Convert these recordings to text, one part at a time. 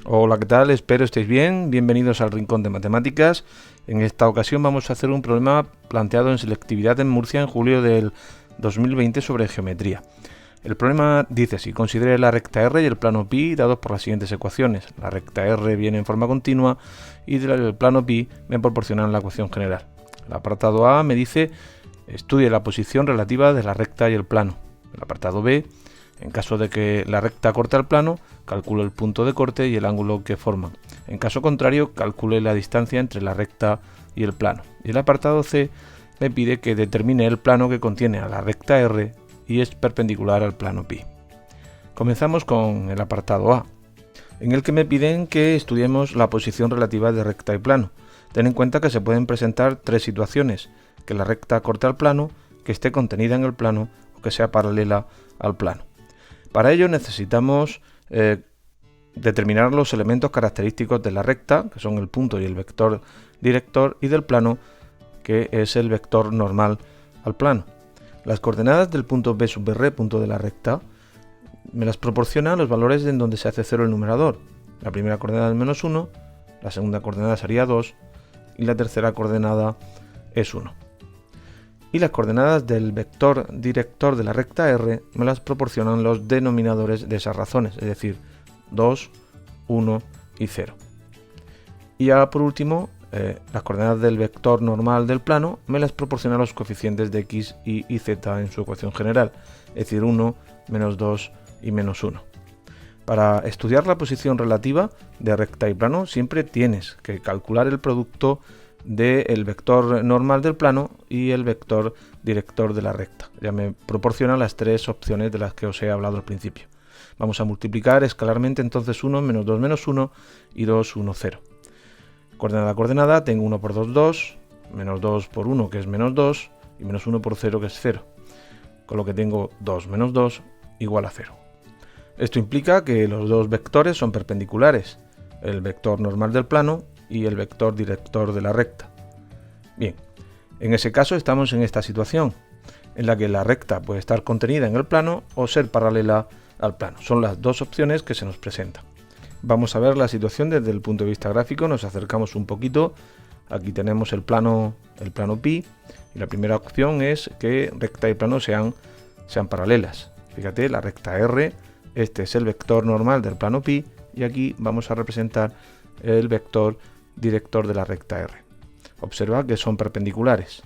Hola, ¿qué tal? Espero estéis bien. Bienvenidos al Rincón de Matemáticas. En esta ocasión vamos a hacer un problema planteado en selectividad en Murcia en julio del 2020 sobre geometría. El problema dice así: considere la recta R y el plano pi dados por las siguientes ecuaciones. La recta R viene en forma continua y del plano pi me proporcionan la ecuación general. El apartado A me dice: estudie la posición relativa de la recta y el plano. El apartado B: en caso de que la recta corte al plano, calcule el punto de corte y el ángulo que forman. En caso contrario, calcule la distancia entre la recta y el plano. Y el apartado C me pide que determine el plano que contiene a la recta R y es perpendicular al plano pi. Comenzamos con el apartado A, en el que me piden que estudiemos la posición relativa de recta y plano. Ten en cuenta que se pueden presentar tres situaciones: que la recta corte al plano, que esté contenida en el plano o que sea paralela al plano. Para ello necesitamos determinar los elementos característicos de la recta, que son el punto y el vector director, y del plano, que es el vector normal al plano. Las coordenadas del punto B sub R, punto de la recta, me las proporcionan los valores en donde se hace 0 el numerador. La primera coordenada es menos 1, la segunda coordenada sería 2 y la tercera coordenada es 1. Y las coordenadas del vector director de la recta R me las proporcionan los denominadores de esas razones, es decir, 2, 1 y 0. Y ya por último, las coordenadas del vector normal del plano me las proporcionan los coeficientes de x, y z en su ecuación general, es decir, 1, menos 2 y menos 1. Para estudiar la posición relativa de recta y plano siempre tienes que calcular el producto del vector normal del plano y el vector director de la recta. Ya me proporciona las tres opciones de las que os he hablado al principio. Vamos a multiplicar escalarmente entonces 1, menos 2, menos 1 y 2, 1, 0. Coordenada a coordenada, tengo 1 por 2, 2, menos 2 por 1 que es menos 2 y menos 1 por 0 que es 0. Con lo que tengo 2 menos 2 igual a 0. Esto implica que los dos vectores son perpendiculares, el vector normal del plano y el vector director de la recta. Bien, en ese caso estamos en esta situación, en la que la recta puede estar contenida en el plano o ser paralela al plano. Son las dos opciones que se nos presentan. Vamos a ver la situación desde el punto de vista gráfico, nos acercamos un poquito. Aquí tenemos el plano pi, y la primera opción es que recta y plano sean paralelas. Fíjate, la recta R, este es el vector normal del plano pi, y aquí vamos a representar el vector director de la recta R. Observa que son perpendiculares.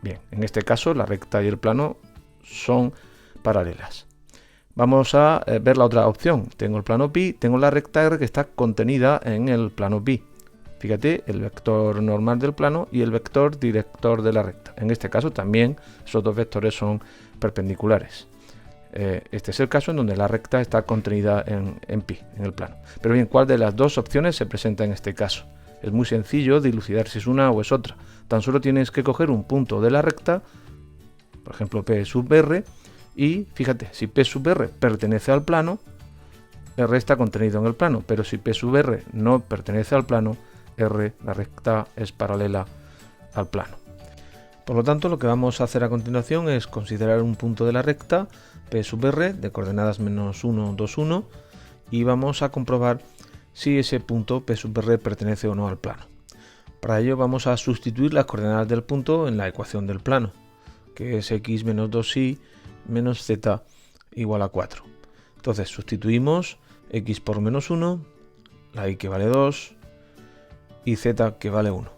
Bien, en este caso la recta y el plano son paralelas. Vamos a ver la otra opción. Tengo el plano pi, tengo la recta R que está contenida en el plano pi. Fíjate, el vector normal del plano y el vector director de la recta. En este caso también esos dos vectores son perpendiculares. Este es el caso en donde la recta está contenida en pi, en el plano. Pero bien, ¿cuál de las dos opciones se presenta en este caso? Es muy sencillo dilucidar si es una o es otra. Tan solo tienes que coger un punto de la recta, por ejemplo P sub R, y fíjate, si P sub R pertenece al plano, R está contenido en el plano, pero si P sub R no pertenece al plano, R, la recta, es paralela al plano. Por lo tanto, lo que vamos a hacer a continuación es considerar un punto de la recta, P sub R, de coordenadas menos 1, 2, 1, y vamos a comprobar si ese punto P sub R pertenece o no al plano. Para ello vamos a sustituir las coordenadas del punto en la ecuación del plano, que es x menos 2y menos z igual a 4. Entonces sustituimos x por menos 1, la y que vale 2 y z que vale 1.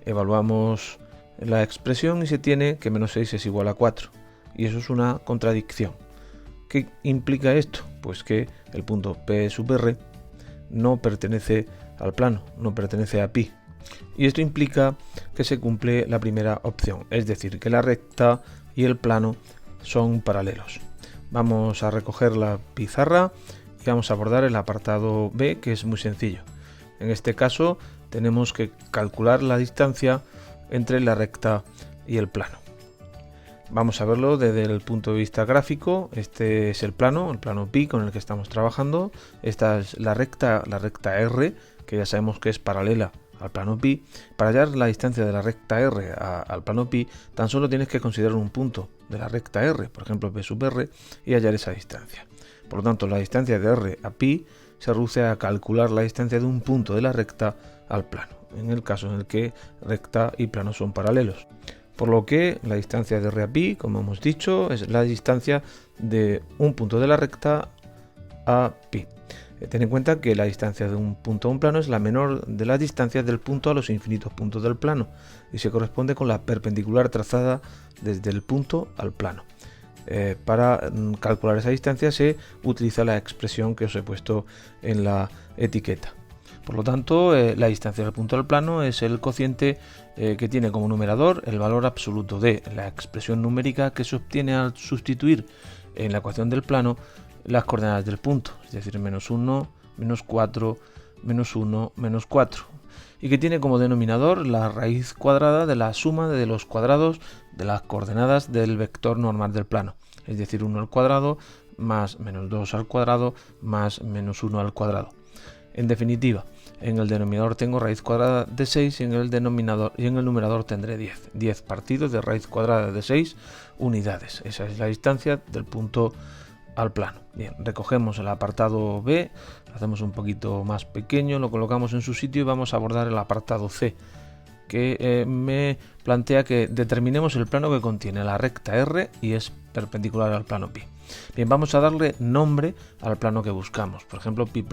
Evaluamos la expresión y se tiene que menos 6 es igual a 4. Y eso es una contradicción. ¿Qué implica esto? Pues que el punto P sub R no pertenece al plano, no pertenece a pi. Y esto implica que se cumple la primera opción, es decir, que la recta y el plano son paralelos. Vamos a recoger la pizarra y vamos a abordar el apartado B, que es muy sencillo. En este caso tenemos que calcular la distancia entre la recta y el plano. Vamos a verlo desde el punto de vista gráfico. Este es el plano pi con el que estamos trabajando. Esta es la recta R, que ya sabemos que es paralela al plano pi. Para hallar la distancia de la recta R al plano pi, tan solo tienes que considerar un punto de la recta R, por ejemplo P sub R, y hallar esa distancia. Por lo tanto, la distancia de R a pi se reduce a calcular la distancia de un punto de la recta al plano, en el caso en el que recta y plano son paralelos. Por lo que la distancia de R a pi, como hemos dicho, es la distancia de un punto de la recta a pi. Ten en cuenta que la distancia de un punto a un plano es la menor de las distancias del punto a los infinitos puntos del plano y se corresponde con la perpendicular trazada desde el punto al plano. Para calcular esa distancia se utiliza la expresión que os he puesto en la etiqueta. Por lo tanto, la distancia del punto al plano es el cociente que tiene como numerador el valor absoluto de la expresión numérica que se obtiene al sustituir en la ecuación del plano las coordenadas del punto, es decir, -1, -4, -1, -4, y que tiene como denominador la raíz cuadrada de la suma de los cuadrados de las coordenadas del vector normal del plano, es decir, 1 al cuadrado más -2 al cuadrado más -1 al cuadrado. En definitiva, en el denominador tengo raíz cuadrada de 6 y en el numerador tendré 10. 10 partidos de raíz cuadrada de 6 unidades. Esa es la distancia del punto al plano. Bien, recogemos el apartado B, lo hacemos un poquito más pequeño, lo colocamos en su sitio y vamos a abordar el apartado C, que me plantea que determinemos el plano que contiene la recta R y es perpendicular al plano pi. Bien, vamos a darle nombre al plano que buscamos, por ejemplo pi',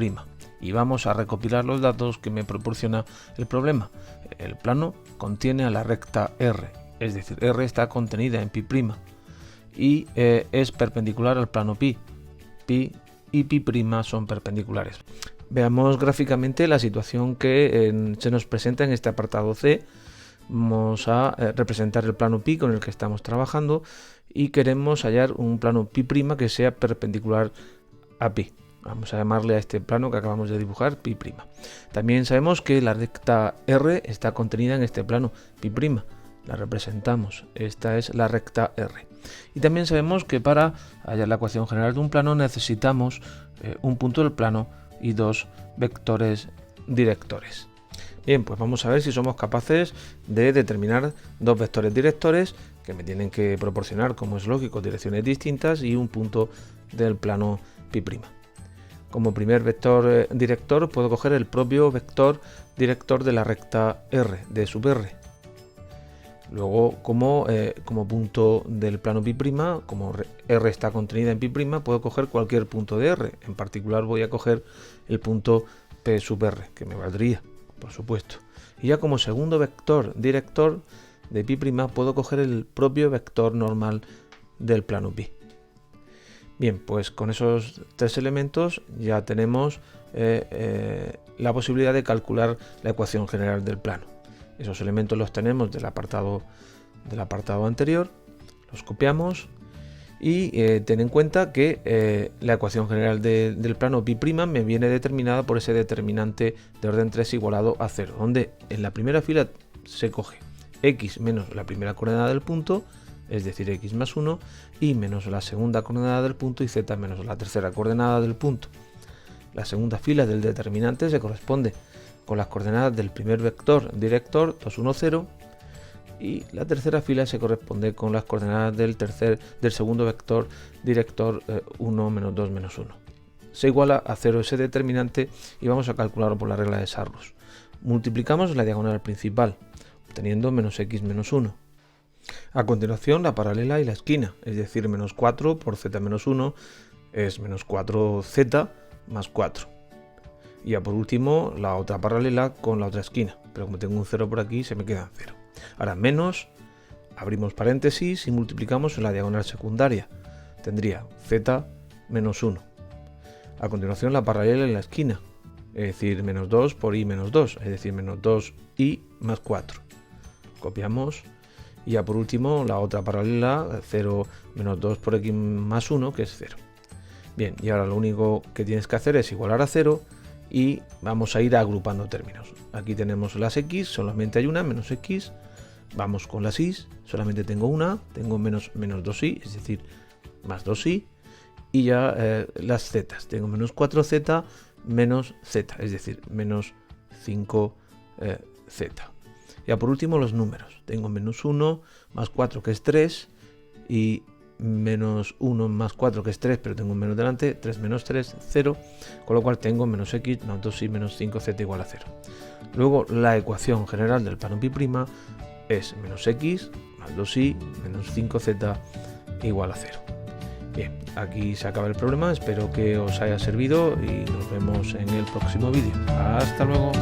y vamos a recopilar los datos que me proporciona el problema. El plano contiene a la recta R, es decir, R está contenida en pi' y es perpendicular al plano pi. Pi y pi' son perpendiculares. Veamos gráficamente la situación que se nos presenta en este apartado C. Vamos a representar el plano pi con el que estamos trabajando y queremos hallar un plano pi' que sea perpendicular a pi. Vamos a llamarle a este plano que acabamos de dibujar pi'. También sabemos que la recta R está contenida en este plano pi'. La representamos. Esta es la recta R. Y también sabemos que para hallar la ecuación general de un plano necesitamos un punto del plano y dos vectores directores. Bien, pues vamos a ver si somos capaces de determinar dos vectores directores que me tienen que proporcionar, como es lógico, direcciones distintas y un punto del plano pi'. Como primer vector director puedo coger el propio vector director de la recta R, de sub R. Luego, como punto del plano pi', como R está contenida en pi', puedo coger cualquier punto de R. En particular voy a coger el punto P sub R, que me valdría, por supuesto. Y ya como segundo vector director de pi', puedo coger el propio vector normal del plano pi. Bien, pues con esos tres elementos ya tenemos la posibilidad de calcular la ecuación general del plano. Esos elementos los tenemos del apartado anterior, los copiamos y ten en cuenta que la ecuación general del plano pi' me viene determinada por ese determinante de orden 3 igualado a 0, donde en la primera fila se coge x menos la primera coordenada del punto, es decir, x más 1, y menos la segunda coordenada del punto y z menos la tercera coordenada del punto. La segunda fila del determinante se corresponde con las coordenadas del primer vector director 2, 1, 0 y la tercera fila se corresponde con las coordenadas del segundo vector director 1, menos 2, menos 1. Se iguala a 0 ese determinante y vamos a calcularlo por la regla de Sarrus. Multiplicamos la diagonal principal, obteniendo menos x menos 1. A continuación la paralela y la esquina, es decir, menos 4 por z menos 1 es menos 4z más 4. Y ya por último la otra paralela con la otra esquina, pero como tengo un 0 por aquí se me queda en 0. Ahora menos, abrimos paréntesis y multiplicamos en la diagonal secundaria. Tendría z menos 1. A continuación la paralela en la esquina, es decir, menos 2 por y menos 2, es decir, menos 2y más 4. Copiamos y ya por último la otra paralela, 0 menos 2 por x más 1, que es 0. Bien, y ahora lo único que tienes que hacer es igualar a 0 y vamos a ir agrupando términos. Aquí tenemos las x, solamente hay una, menos x. Vamos con las y, solamente tengo una, tengo menos 2y, es decir, más 2y. Y ya las z, tengo menos 4z menos z, es decir, menos 5z. Ya por último los números, tengo menos 1 más 4 que es 3 y menos 1 más 4, que es 3, pero tengo un menos delante, 3 menos 3, 0, con lo cual tengo menos x más 2y menos 5z igual a 0. Luego la ecuación general del plano pi' es menos x más 2y menos 5z igual a 0. Bien, aquí se acaba el problema, espero que os haya servido y nos vemos en el próximo vídeo. Hasta luego.